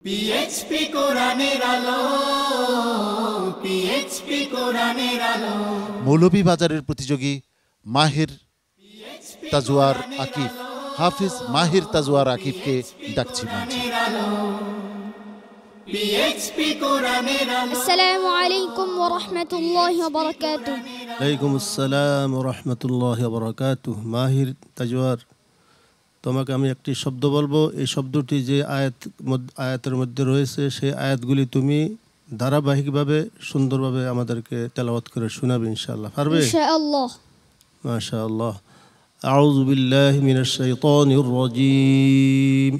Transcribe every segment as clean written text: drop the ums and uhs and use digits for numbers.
পিএইচপি কোরআনের আলো, পিএইচপি কোরআনের আলো। মৌলভীবাজারের প্রতিযোগী মাহির তাজওয়ার আকিফ, হাফিজ মাহির তাজওয়ার আকিফকে ডাকছি মঞ্চে। পিএইচপি কোরআনের আলো। আসসালামু আলাইকুম ওয়া রাহমাতুল্লাহি ওয়া বারাকাতুহু। ওয়ালাইকুম আসসালাম ওয়া রাহমাতুল্লাহি ওয়া বারাকাতুহু। মাহির তাজওয়ার, তোমাকে আমি একটি শব্দ বলবো, এই শব্দটি যে আয়াতের মধ্যে রয়েছে সেই আয়াতগুলি তুমি ধারাবাহিকভাবে সুন্দরভাবে আমাদেরকে তেলাওয়াত করে শোনাবে ইনশাআল্লাহ। পারবে? ইনশাআল্লাহ। মাশাআল্লাহ। আউযু বিল্লাহি মিনাশ শাইতানির রাজীম।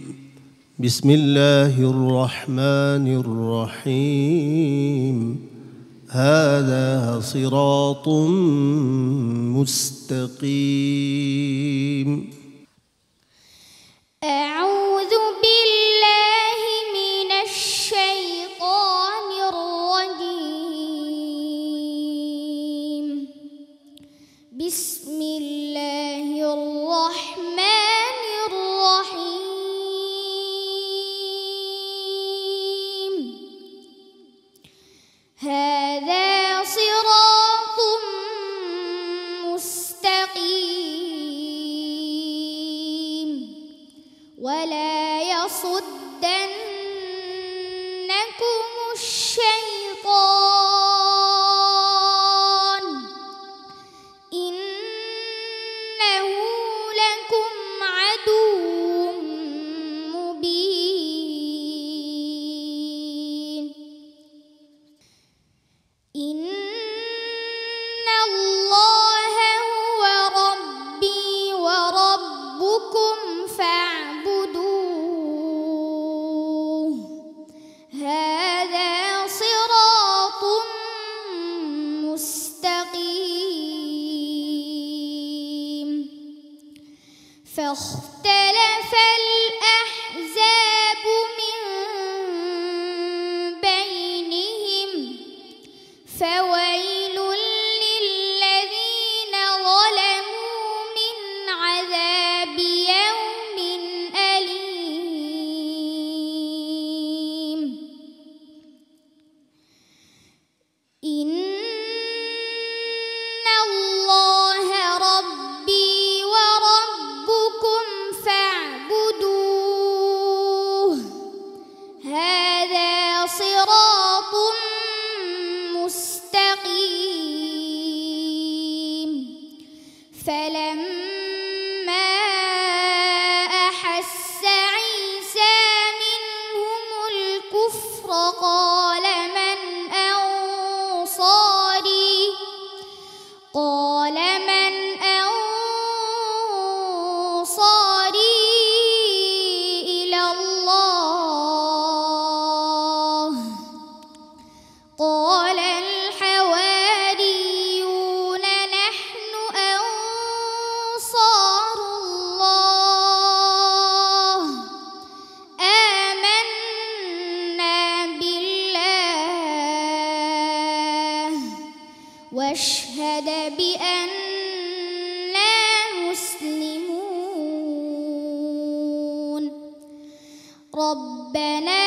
বিসমিল্লাহির রহমানির রহিম। হাযা সিরাতুম মুস্তাকিম। أعوذ بالله من الشيطان الرجيم. بسم الله الرحمن الرحيم. هذا صراط مستقيم ولا يصدنكم الشيطان إنه لكم عدو مبين. إن الله هو ربي وربكم فاعبدوه. هذا صراط مستقيم. فاختلف الأحزاب من بينهم فويل للذين ظلموا من عذاب يوم أليم. إن الله ربي وربكم فاعبدوه. هذا صراط مستقيم. فلما أحس عيسى منهم الكفر قال من أنصاري إلى الله. قال الحواريون نحن أنصار الله آمنا بالله واشهد بأننا مسلمون. ربنا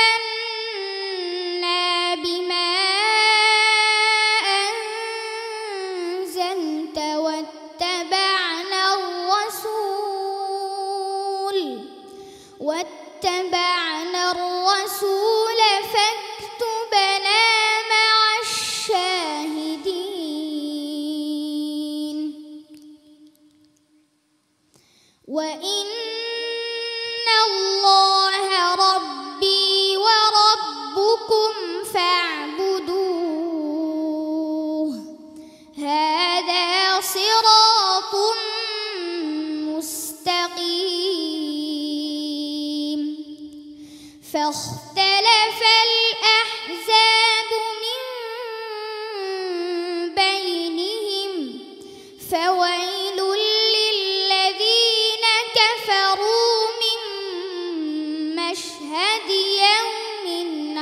آمنا بما أنزلت واتبعنا الرسول فاكتبنا مع الشاهدين. وإن الله ربي وربكم فاعبدوه. هذا صراط مستقيم. فاختلف الأحزاب من بينهم فويل للذين كفروا من مشهد يوم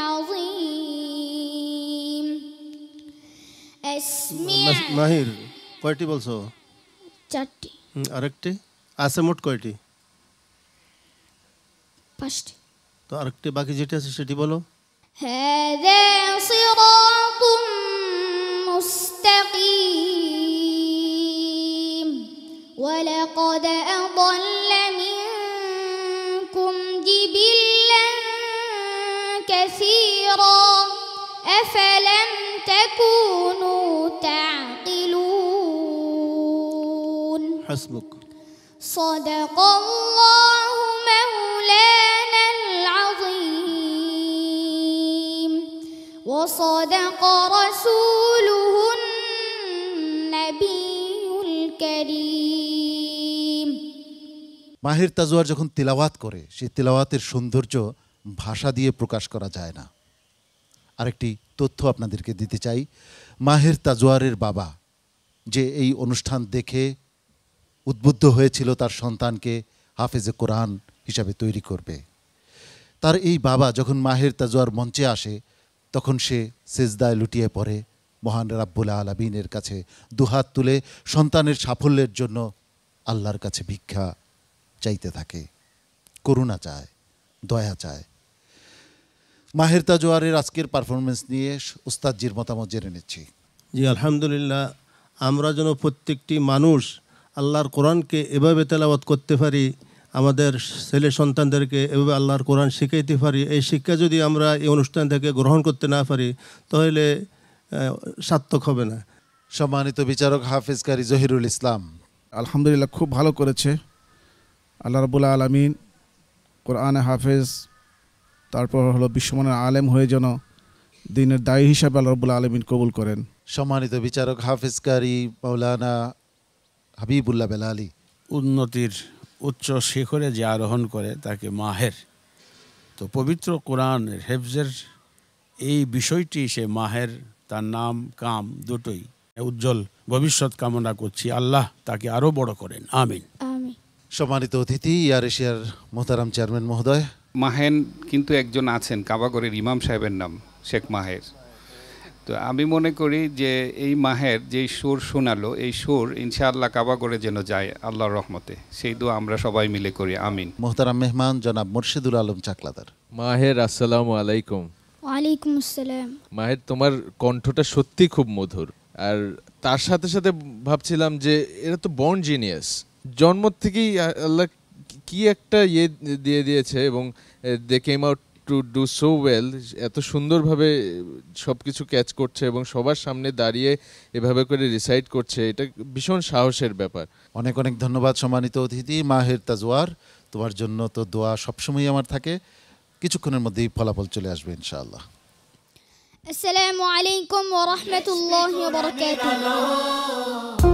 عظيم. মাহির, কয়টি বলছো? 4টি। আরেকটি আছে? মোট কয়টি? ফার্স্ট তো আরেকটি বাকি যেটা আছে সেটি বলো। هذا صراط مستقيم ولقد أضل منكم جبلا كثيرا أفلم تكونوا تعقلون হাসবুক। صدق الله مولانا العظيم وصدق رسوله النبي الكريم মাহির তাজওয়ার যখন তিলাওয়াত করে সেই তিলাওয়াতের সৌন্দর্য ভাষা দিয়ে প্রকাশ করা যায় না। আরেকটি তথ্য আপনাদেরকে দিতে চাই, মাহির তাজওয়ারের বাবা যে এই অনুষ্ঠান দেখে উদ্বুদ্ধ হয়েছিল তার সন্তানকে হাফেজে কোরআন হিসাবে তৈরি করবে, তার এই বাবা যখন মাহির তাজওয়ার মঞ্চে আসে তখন সে সেজদায় লুটিয়ে পড়ে মহান রাব্বুল আলামিনের কাছে দুহাত তুলে সন্তানের সাফল্যের জন্য আল্লাহর কাছে ভিক্ষা চাইতে থাকে, করুণা চায়, দয়া চায়। মাহির তাজওয়ারের আজকের পারফরমেন্স নিয়ে উস্তাদজির মতামত জেনে নিচ্ছি। জি আলহামদুলিল্লাহ, আমরা যেন প্রত্যেকটি মানুষ আল্লাহর কোরআনকে এভাবে তেলাওয়াত করতে পারি, আমাদের ছেলে সন্তানদেরকে এভাবে আল্লাহর কোরআন শিখাইতে পারি, এই শিক্ষা যদি আমরা এই অনুষ্ঠান থেকে গ্রহণ করতে না পারি তাহলে সার্থক হবে না। সম্মানিত বিচারক হাফেজ কারি জহিরুল ইসলাম। আলহামদুলিল্লাহ, খুব ভালো করেছে আল্লাহ রাব্বুল আলামিন। কোরআনে হাফেজ, তারপর হলো বিশ্বমানের আলেম হয়ে যেন দিনের দায়ী হিসাবে আল্লাহ রাব্বুল আলামিন কবুল করেন। সম্মানিত বিচারক হাফেজ কারি মাওলানা হাবিবুল্লাহ বেলালি। উন্নতির উচ্চ শিখরে যে আরোহণ করে তাকে মাহের, তো পবিত্র কোরআনের হেফজের এই বিষয়টি সে মাহের, তার নাম কাম দুটোই উজ্জ্বল ভবিষ্যৎ কামনা করছি, আল্লাহ তাকে আরও বড় করেন, আমিন। آمين সম্মানিত অতিথি এয়ার এশিয়ার মোহতারাম চেয়ারম্যান মহোদয়। মাহেন কিন্তু একজন আছেন, কাবাগরের ইমাম সাহেবের নাম শেখ মাহের। তো আমি মনে করি যে এই মাহের যেই সুর শোনালো, এই সুর ইনশাআল্লাহ কাবাগরে যেন যায় আল্লাহর রহমতে, সেই দোয়া আমরা সবাই মিলে করি, আমিন। মোহতারাম মেহমান জনাব মুর্শিদুল আলম চাকলাদার। মাহের, আসসালামু আলাইকুম। ওয়ালাইকুম আসসালাম। মাহের, তোমার কণ্ঠটা সত্যি খুব মধুর, আর তার সাথে সাথে ভাবছিলাম যে এরা তো বর্ন জিনিয়াস, জন্ম থেকেই আল্লাহ কি একটা দিয়ে দিয়েছে, এবং they came out to do so well, এত সুন্দরভাবে সব কিছু ক্যাচ করছে এবং সবার সামনে দাঁড়িয়ে এভাবে করে রিসাইট করছে, এটা ভীষণ সাহসের ব্যাপার। অনেক অনেক ধন্যবাদ সম্মানিত অতিথি। মাহের তাজওয়ার, তোমার জন্য তো দোয়া সবসময় আমার থাকে, কিছুক্ষণের মধ্যেই ফলাফল চলে আসবে ইনশাআল্লাহ। আসসালামু আলাইকুম ওয়া রাহমাতুল্লাহি ওয়া বারাকাতুহু।